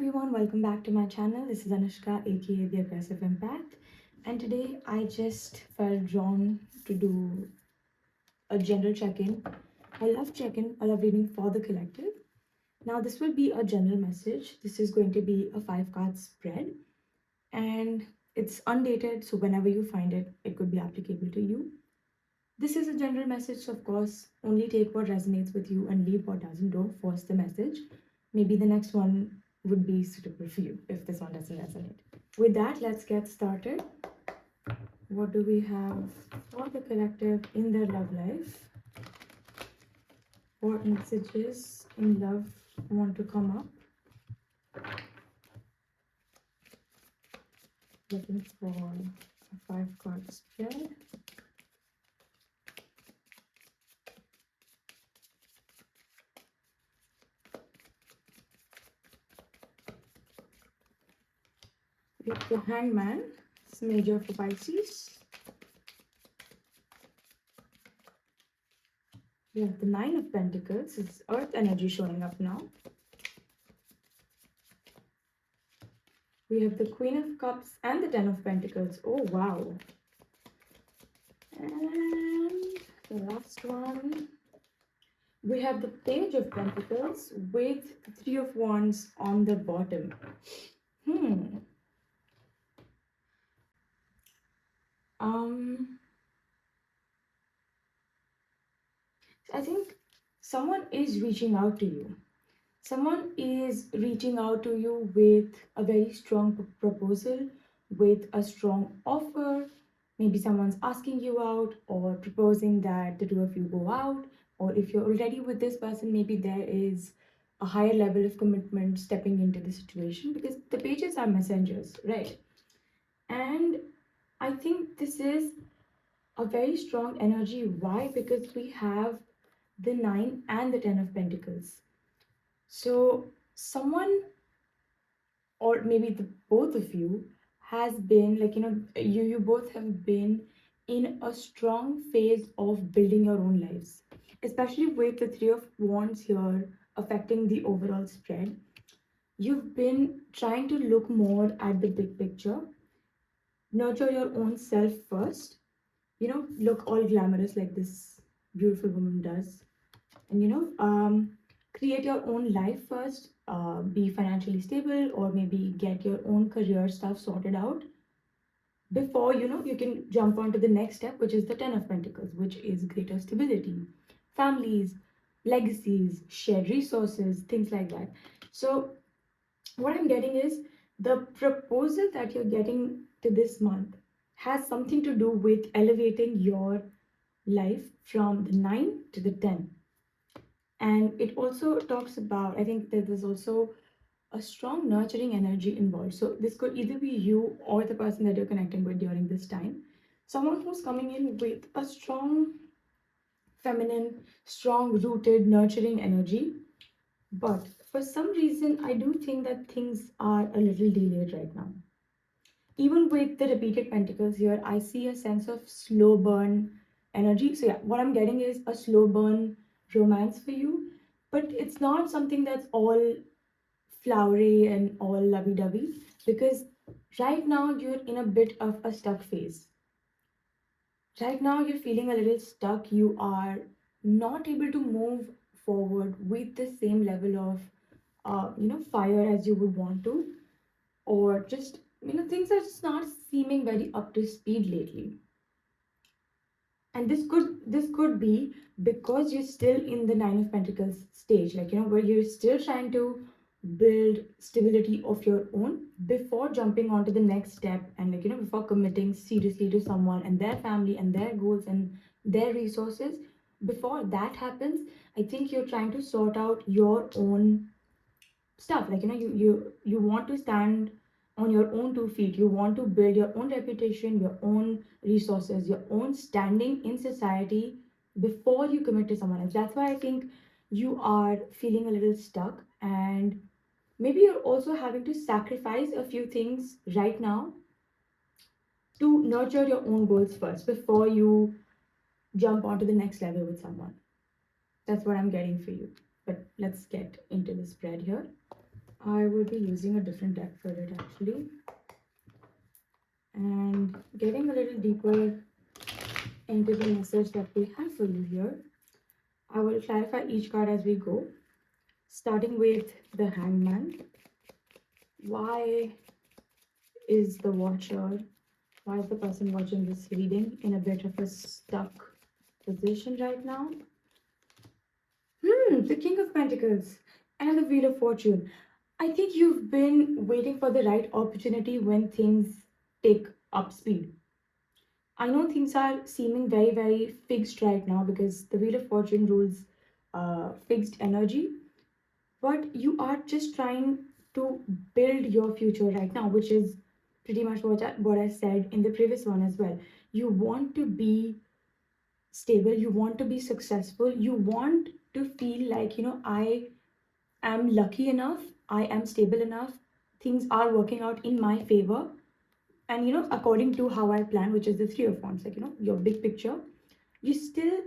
everyone, welcome back to my channel. This is Anushka, aka The Aggressive Impact, and today I just felt drawn to do a general check-in. I love check-in, I love reading for the collective. Now this will be a general message. This is going to be a 5-card spread, and it's undated, so whenever you find it, it could be applicable to you. This is a general message, so of course, only take what resonates with you and leave what doesn't. Don't force the message. Maybe the next one would be suitable for you if this one doesn't resonate. With that, let's get started. What do we have for the collective in their love life? What messages in love want to come up? Looking for a 5-card spread. We have the Hangman, it's major for Pisces. We have the 9 of Pentacles, it's Earth energy showing up now. We have the Queen of Cups and the 10 of Pentacles. Oh, wow. And the last one, we have the Page of Pentacles with the 3 of Wands on the bottom. I think someone is reaching out to you. Someone is reaching out to you with a very strong proposal, with a strong offer. Maybe someone's asking you out or proposing that the two of you go out. Or if you're already with this person, maybe there is a higher level of commitment stepping into the situation, because the pages are messengers, right? And I think this is a very strong energy. Why? Because we have the 9 and the 10 of Pentacles. So someone, or maybe the both of you, has been like, you both have been in a strong phase of building your own lives, especially with the 3 of Wands here affecting the overall spread. You've been trying to look more at the big picture, nurture your own self first, look all glamorous like this beautiful woman does, and create your own life first, be financially stable, or maybe get your own career stuff sorted out before you can jump on to the next step, which is the 10 of Pentacles, which is greater stability, families, legacies, shared resources, things like that. So what I'm getting is the proposal that you're getting to this month has something to do with elevating your life from the 9 to the 10. And it also talks about, I think that there's also a strong nurturing energy involved. So this could either be you or the person that you're connecting with during this time. Someone who's coming in with a strong feminine, strong rooted, nurturing energy. But for some reason, I do think that things are a little delayed right now. Even with the repeated pentacles here, I see a sense of slow burn energy. So yeah, what I'm getting is a slow burn romance for you, but it's not something that's all flowery and all lovey-dovey, because right now you're in a bit of a stuck phase. Right now you're feeling a little stuck. You are not able to move forward with the same level of fire as you would want to, or just things are just not seeming very up to speed lately. And this could be because you're still in the 9 of Pentacles stage, where you're still trying to build stability of your own before jumping onto the next step, and before committing seriously to someone and their family and their goals and their resources. Before that happens, I think you're trying to sort out your own stuff. You want to stand on your own 2 feet. You want to build your own reputation, your own resources, your own standing in society before you commit to someone else. That's why I think you are feeling a little stuck, and maybe you're also having to sacrifice a few things right now to nurture your own goals first before you jump onto the next level with someone. That's what I'm getting for you. But let's get into the spread here. I will be using a different deck for it actually. And getting a little deeper into the message that we have for you here, I will clarify each card as we go, starting with the Hangman. Why is the watcher, why is the person watching this reading in a bit of a stuck position right now? The King of Pentacles and the Wheel of Fortune. I think you've been waiting for the right opportunity when things take up speed. I know things are seeming very, very fixed right now because the Wheel of Fortune rules fixed energy, but you are just trying to build your future right now, which is pretty much what I said in the previous one as well. You want to be stable, you want to be successful, you want to feel like, I am lucky enough, I am stable enough, things are working out in my favor, and according to how I plan, which is the Three of Wands, like your big picture, you're still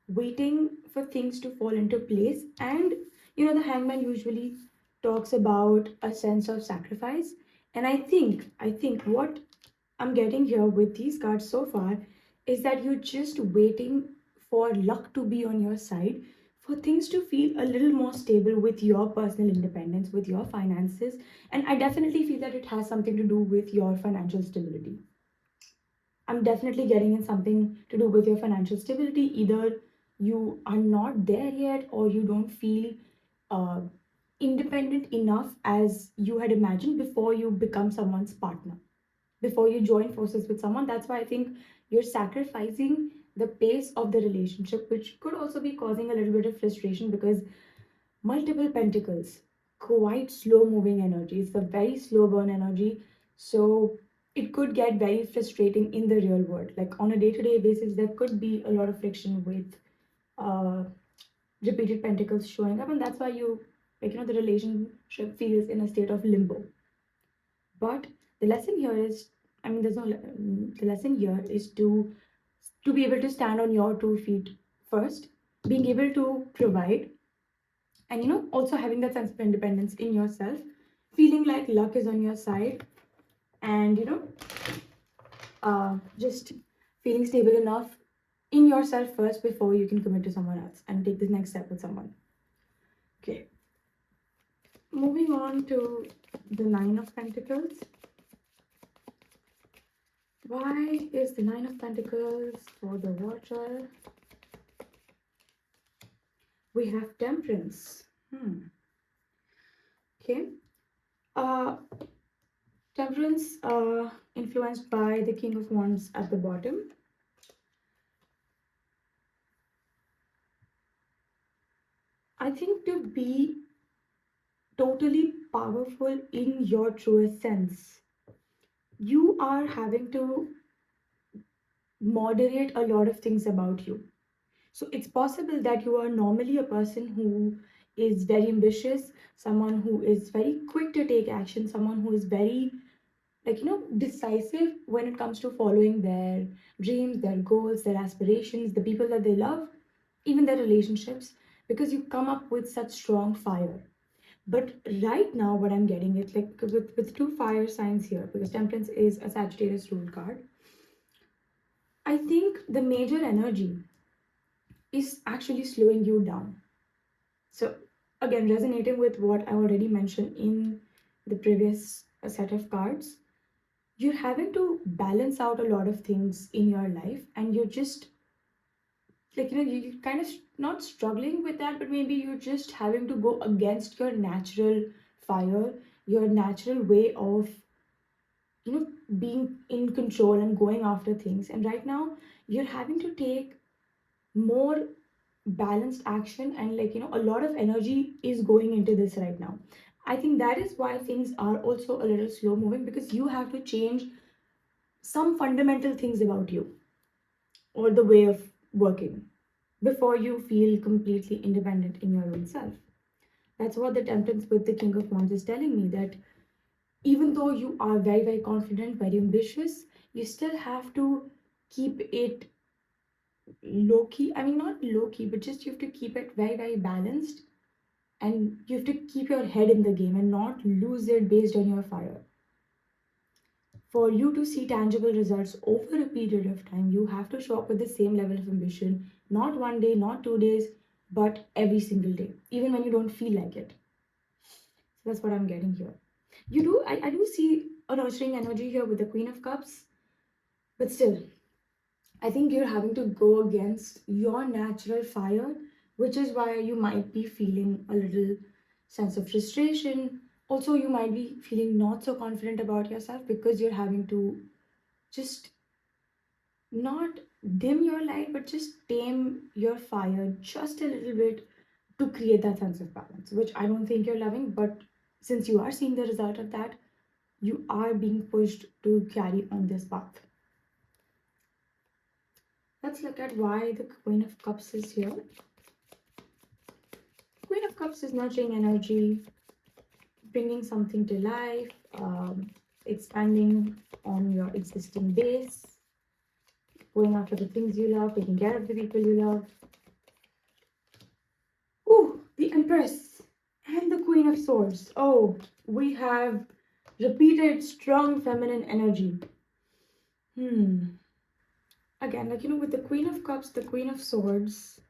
waiting for things to fall into place. And the Hangman usually talks about a sense of sacrifice, and I think what I'm getting here with these cards so far is that you're just waiting for luck to be on your side, for things to feel a little more stable with your personal independence, with your finances. And I definitely feel that it has something to do with your financial stability. I'm definitely getting in something to do with your financial stability. Either you are not there yet, or you don't feel uh, independent enough as you had imagined before you become someone's partner, before you join forces with someone. That's why I think you're sacrificing the pace of the relationship, which could also be causing a little bit of frustration because multiple pentacles, quite slow moving energy. It's a very slow burn energy. So it could get very frustrating in the real world. Like on a day to day basis, there could be a lot of friction with uh, repeated pentacles showing up. And that's why the relationship feels in a state of limbo. But the lesson here is, I mean, the lesson here is to be able to stand on your 2 feet first, being able to provide, and also having that sense of independence in yourself, feeling like luck is on your side, and just feeling stable enough in yourself first before you can commit to someone else and take the next step with someone. Okay, moving on to the Nine of Pentacles. Why is the Nine of Pentacles for the Watcher? We have Temperance. Okay. Uh, Temperance, influenced by the King of Wands at the bottom. I think to be totally powerful in your truest sense, you are having to moderate a lot of things about you. So it's possible that you are normally a person who is very ambitious, someone who is very quick to take action, someone who is very, decisive when it comes to following their dreams, their goals, their aspirations, the people that they love, even their relationships, because you come up with such strong fire. But right now, what I'm getting is like with two fire signs here, because Temperance is a Sagittarius rule card. I think the major energy is actually slowing you down. So again, resonating with what I already mentioned in the previous set of cards, you're having to balance out a lot of things in your life, and you're just like you kind of not struggling with that, but maybe you're just having to go against your natural fire, your natural way of being in control and going after things. And right now you're having to take more balanced action, and a lot of energy is going into this right now. I think that is why things are also a little slow moving, because you have to change some fundamental things about you or the way of working before you feel completely independent in your own self. That's what the Temperance with the King of Wands is telling me, that even though you are very, very confident, very ambitious, you still have to keep it low key. I mean, not low key, but just you have to keep it very, very balanced and you have to keep your head in the game and not lose it based on your fire. For you to see tangible results over a period of time, you have to show up with the same level of ambition, not one day, not 2 days, but every single day, even when you don't feel like it. So that's what I'm getting here. I do see a nurturing energy here with the Queen of Cups, but still, I think you're having to go against your natural fire, which is why you might be feeling a little sense of frustration. Also, you might be feeling not so confident about yourself because you're having to just not dim your light, but just tame your fire just a little bit to create that sense of balance, which I don't think you're loving. But since you are seeing the result of that, you are being pushed to carry on this path. Let's look at why the Queen of Cups is here. Queen of Cups is nurturing energy, bringing something to life, expanding on your existing base, going after the things you love, taking care of the people you love. Ooh, the Empress and the Queen of Swords. Oh, we have repeated strong feminine energy. Again, like, with the Queen of Cups, the Queen of Swords,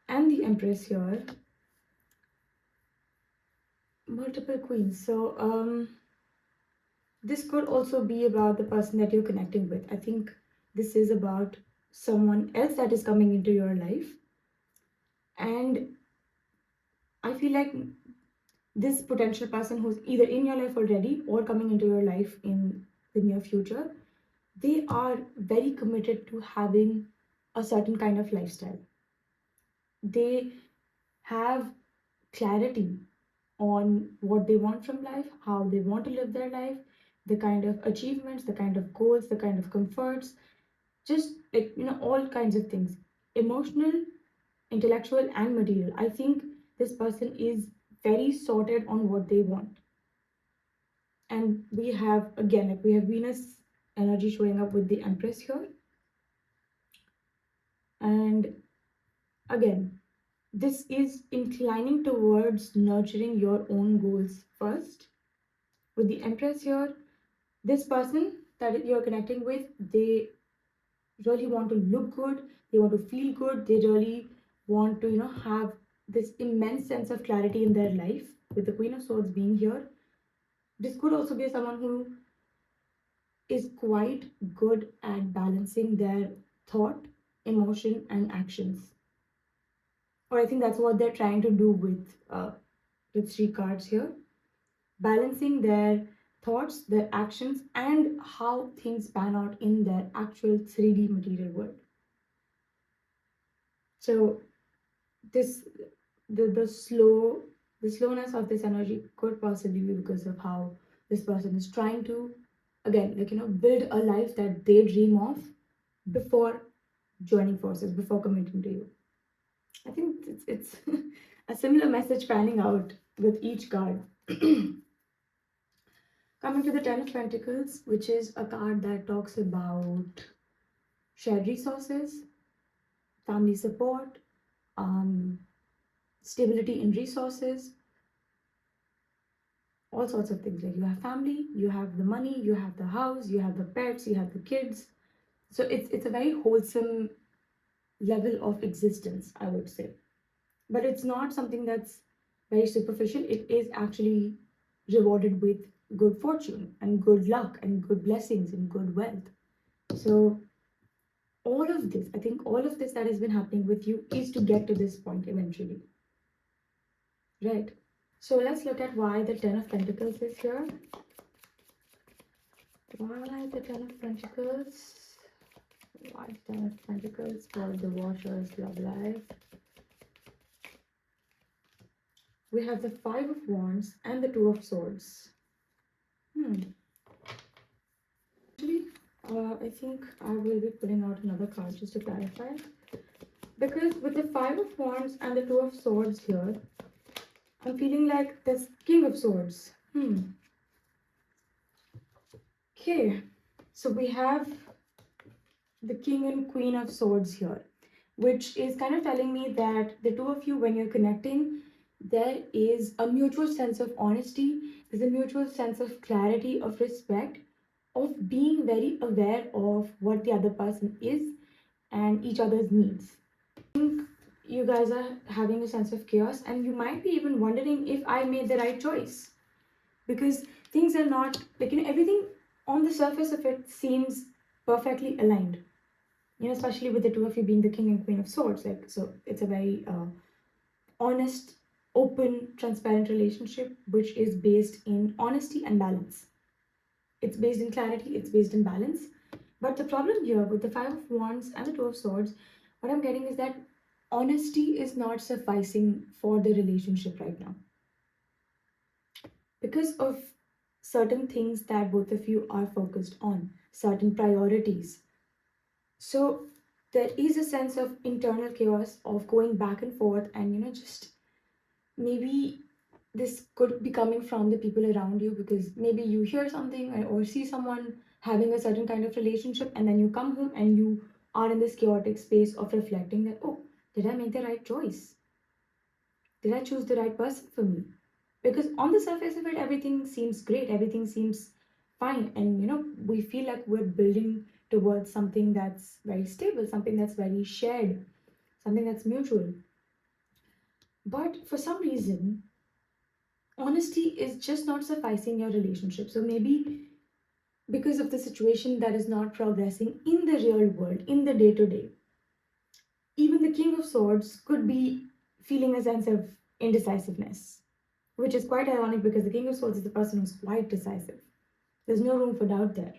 and the Empress here, multiple queens. So, this could also be about the person that you're connecting with. I think this is about someone else that is coming into your life. And I feel like this potential person who's either in your life already or coming into your life in the near future, they are very committed to having a certain kind of lifestyle. They have clarity on what they want from life, how they want to live their life, the kind of achievements, the kind of goals, the kind of comforts, just like, all kinds of things, emotional, intellectual, and material. I think this person is very sorted on what they want. And we have, again, like, we have Venus energy showing up with the Empress here. And again, this is inclining towards nurturing your own goals first. With the Empress here, this person that you're connecting with, they really want to look good, they want to feel good, they really want to, have this immense sense of clarity in their life. With the Queen of Swords being here, this could also be someone who is quite good at balancing their thought, emotion, and actions. Or I think that's what they're trying to do with the three cards here, balancing their thoughts, their actions, and how things pan out in their actual 3D material world. So this the slowness of this energy could possibly be because of how this person is trying to, again, like, build a life that they dream of before joining forces, before committing to you. I think it's a similar message panning out with each card. Coming to the Ten of Pentacles, which is a card that talks about shared resources, family support, stability in resources, all sorts of things. Like, you have family, you have the money, you have the house, you have the pets, you have the kids. So it's a very wholesome level of existence, I would say. But it's not something that's very superficial. It is actually rewarded with good fortune and good luck and good blessings and good wealth. So all of this, I think all of this that has been happening with you is to get to this point eventually. Right. So let's look at why the Ten of Pentacles is here. Why the Ten of Pentacles? Why the Ten of Pentacles for the Watcher's love life? We have the Five of Wands and the Two of Swords. Actually, I think I will be pulling out another card just to clarify. Because with the Five of Wands and the Two of Swords here, I'm feeling like this King of Swords. Okay, so we have the King and Queen of Swords here, which is kind of telling me that the two of you, when you're connecting, there is a mutual sense of honesty, there's a mutual sense of clarity, of respect, of being very aware of what the other person is and each other's needs. You guys are having a sense of chaos, and you might be even wondering if I made the right choice, because things are not like, everything on the surface of it seems perfectly aligned, especially with the two of you being the king and queen of swords. Like, so it's a very honest, open, transparent relationship which is based in honesty and balance. It's based in clarity, it's based in balance. But the problem here with the Five of Wands and the Two of Swords, what I'm getting is that honesty is not sufficing for the relationship right now, because of certain things that both of you are focused on, certain priorities. So there is a sense of internal chaos of going back and forth, and just maybe this could be coming from the people around you, because maybe you hear something or see someone having a certain kind of relationship, and then you come home and you are in this chaotic space of reflecting that, oh, did I make the right choice? Did I choose the right person for me? Because on the surface of it, everything seems great, everything seems fine, and we feel like we're building towards something that's very stable, something that's very shared, something that's mutual. But for some reason, honesty is just not sufficing your relationship. So maybe because of the situation that is not progressing in the real world, in the day to day, even the King of Swords could be feeling a sense of indecisiveness, which is quite ironic because the King of Swords is the person who's quite decisive. There's no room for doubt there.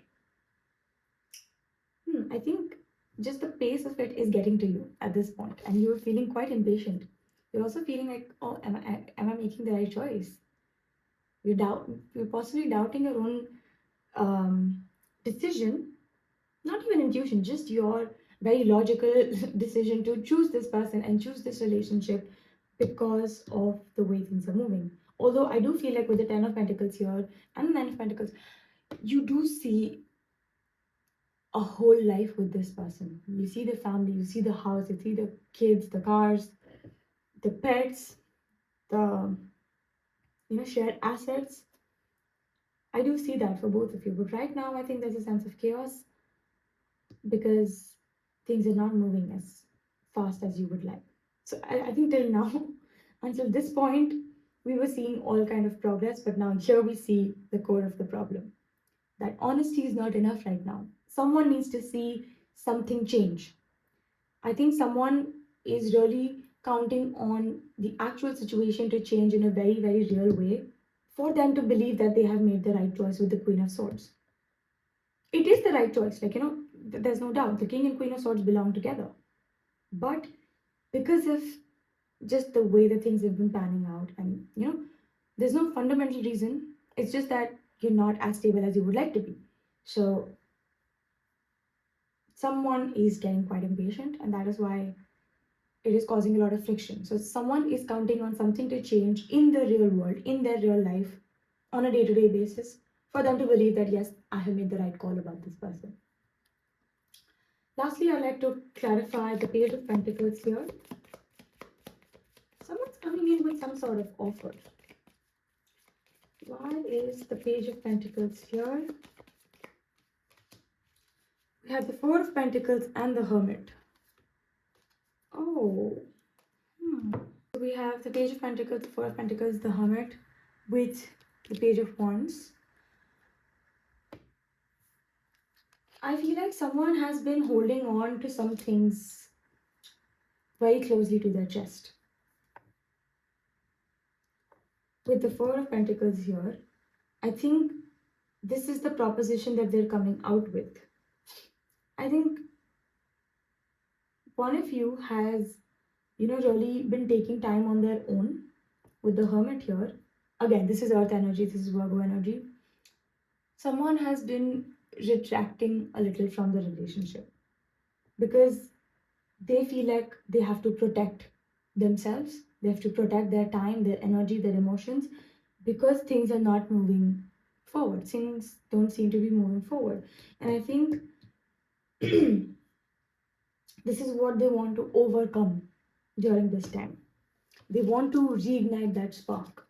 I think just the pace of it is getting to you at this point, and you're feeling quite impatient. You're also feeling like, oh, am I making the right choice? You're possibly doubting your own um, decision, not even intuition, just your very logical decision to choose this person and choose this relationship because of the way things are moving. Although I do feel like with the Ten of Pentacles here and the Nine of Pentacles, you do see a whole life with this person. You see the family, you see the house, you see the kids, the cars, the pets, the shared assets. I do see that for both of you, but right now I think there's a sense of chaos because things are not moving as fast as you would like. So I think till now, until this point, we were seeing all kind of progress, but now here we see the core of the problem. That honesty is not enough right now. Someone needs to see something change. I think someone is really counting on the actual situation to change in a very, very real way for them to believe that they have made the right choice with the Queen of Swords. It is the right choice, like, there's no doubt. The King and Queen of Swords belong together. But because of just the way that things have been panning out, and there's no fundamental reason, it's just that you're not as stable as you would like to be. So someone is getting quite impatient, and that is why it is causing a lot of friction. So someone is counting on something to change in the real world, in their real life, on a day-to-day basis, for them to believe that yes, I have made the right call about this person. Lastly, I'd like to clarify the Page of Pentacles here. Someone's coming in with some sort of offer. Why is the Page of Pentacles here? We have the Four of Pentacles and the Hermit. Oh, So we have the Page of Pentacles, the Four of Pentacles, the Hermit, with the Page of Wands. I feel like someone has been holding on to some things very closely to their chest. With the Four of Pentacles here, I think this is the proposition that they're coming out with. I think one of you has, really been taking time on their own with the Hermit here. Again, this is Earth energy, this is Virgo energy. Someone has been retracting a little from the relationship because they feel like they have to protect themselves, they have to protect their time, their energy, their emotions, because things are not moving forward. Things don't seem to be moving forward. And I think this is what they want to overcome during this time. They want to reignite that spark.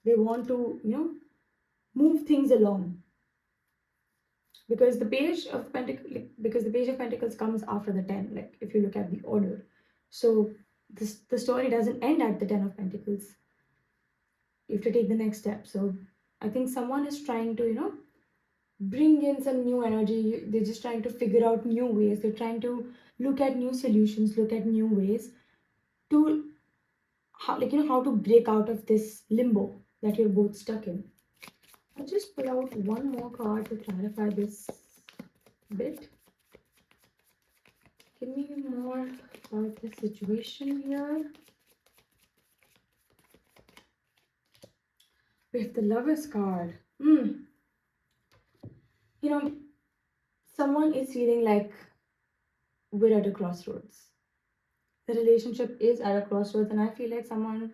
They want to, move things along. Because the page of pentacles comes after the 10, like if you look at the order. So the story doesn't end at the 10 of pentacles. You have to take the next step. So I think someone is trying to, bring in some new energy. They're just trying to figure out new ways. They're trying to look at new solutions, look at new ways to how to break out of this limbo that you're both stuck in. I'll just pull out one more card to clarify this bit. Give me more about the situation here. With the Lovers card. Someone is feeling like we're at a crossroads. The relationship is at a crossroads, and I feel like someone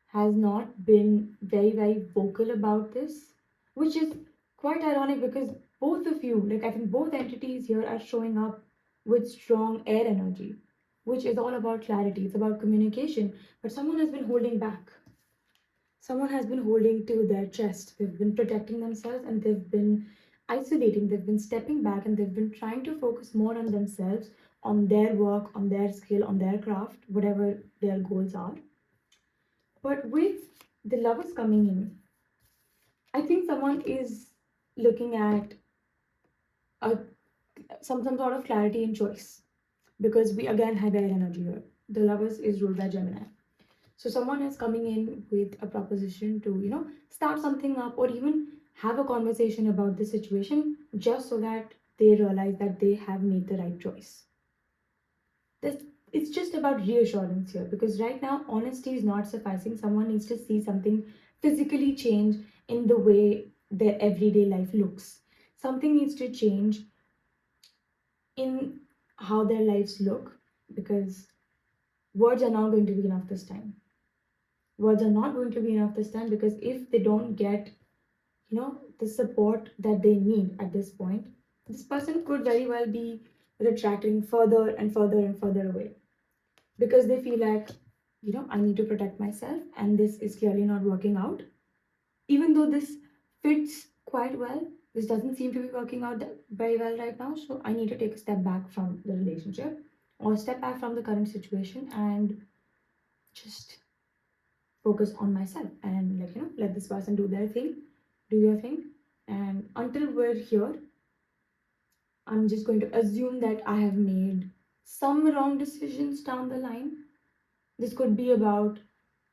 has not been very, very vocal about this, which is quite ironic because both of you, like I think both entities here are showing up with strong air energy, which is all about clarity, it's about communication. But someone has been holding back. Someone has been holding to their chest. They've been protecting themselves and they've been isolating, they've been stepping back and they've been trying to focus more on themselves, on their work, on their skill, on their craft, whatever their goals are. But with the Lovers coming in, I think someone is looking at a, some sort of clarity in choice, because we again have air energy here. The Lovers is ruled by Gemini. So someone is coming in with a proposition to, start something up or even have a conversation about the situation just so that they realize that they have made the right choice. This, it's just about reassurance here, because right now honesty is not sufficing. Someone needs to see something physically change in the way their everyday life looks. Something needs to change in how their lives look, because words are not going to be enough this time. Words are not going to be enough this time, because if they don't get, the support that they need at this point, this person could very well be retracting further and further and further away, because they feel like, I need to protect myself and this is clearly not working out. Even though this fits quite well, this doesn't seem to be working out very well right now. So I need to take a step back from the relationship or step back from the current situation and just focus on myself and let this person do their thing, do your thing. And until we're here, I'm just going to assume that I have made some wrong decisions down the line. This could be about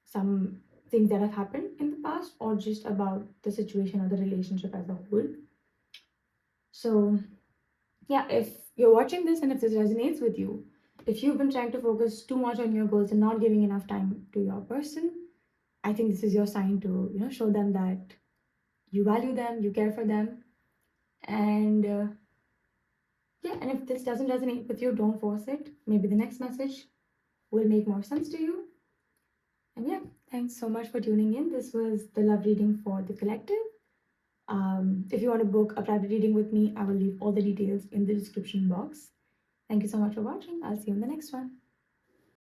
some things that have happened in the past or just about the situation or the relationship as a whole. So, yeah, if you're watching this and if this resonates with you, if you've been trying to focus too much on your goals and not giving enough time to your person, I think this is your sign to, show them that you value them, you care for them. And yeah, and if this doesn't resonate with you, don't force it. Maybe the next message will make more sense to you. And yeah, thanks so much for tuning in. This was the love reading for the collective. If you want to book a private reading with me, I will leave all the details in the description box. Thank you so much for watching. I'll see you in the next one.